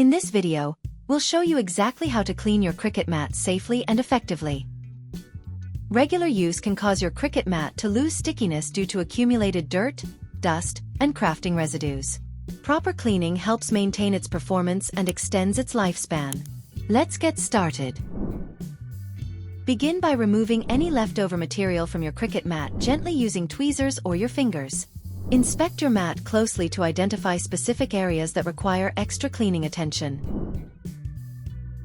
In this video, we'll show you exactly how to clean your Cricut mat safely and effectively. Regular use can cause your Cricut mat to lose stickiness due to accumulated dirt, dust, and crafting residues. Proper cleaning helps maintain its performance and extends its lifespan. Let's get started. Begin by removing any leftover material from your Cricut mat gently using tweezers or your fingers. Inspect your mat closely to identify specific areas that require extra cleaning attention.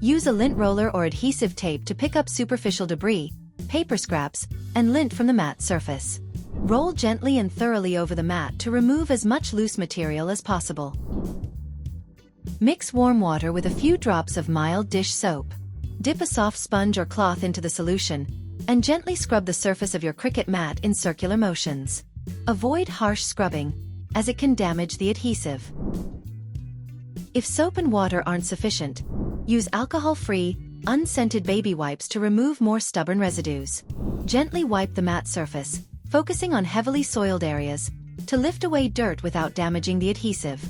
Use a lint roller or adhesive tape to pick up superficial debris, paper scraps, and lint from the mat surface. Roll gently and thoroughly over the mat to remove as much loose material as possible. Mix warm water with a few drops of mild dish soap. Dip a soft sponge or cloth into the solution, and gently scrub the surface of your Cricut mat in circular motions. Avoid harsh scrubbing, as it can damage the adhesive. If soap and water aren't sufficient, use alcohol-free, unscented baby wipes to remove more stubborn residues. Gently wipe the mat surface, focusing on heavily soiled areas, to lift away dirt without damaging the adhesive.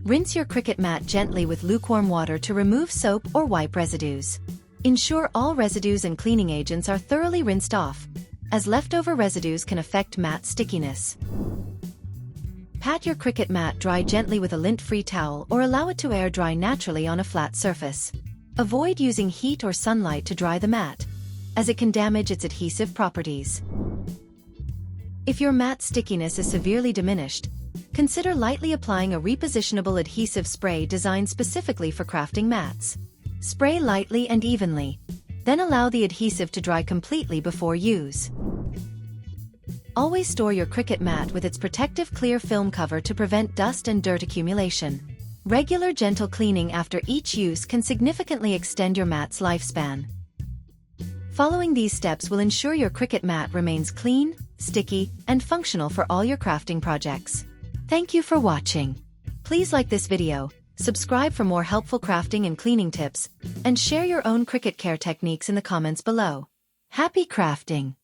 Rinse your Cricut mat gently with lukewarm water to remove soap or wipe residues. Ensure all residues and cleaning agents are thoroughly rinsed off, as leftover residues can affect mat stickiness. Pat your Cricut mat dry gently with a lint-free towel or allow it to air dry naturally on a flat surface. Avoid using heat or sunlight to dry the mat, as it can damage its adhesive properties. If your mat stickiness is severely diminished, consider lightly applying a repositionable adhesive spray designed specifically for crafting mats. Spray lightly and evenly, then allow the adhesive to dry completely before use. Always store your Cricut mat with its protective clear film cover to prevent dust and dirt accumulation. Regular gentle cleaning after each use can significantly extend your mat's lifespan. Following these steps will ensure your Cricut mat remains clean, sticky, and functional for all your crafting projects. Thank you for watching. Please like this video, subscribe for more helpful crafting and cleaning tips, and share your own Cricut care techniques in the comments below. Happy crafting!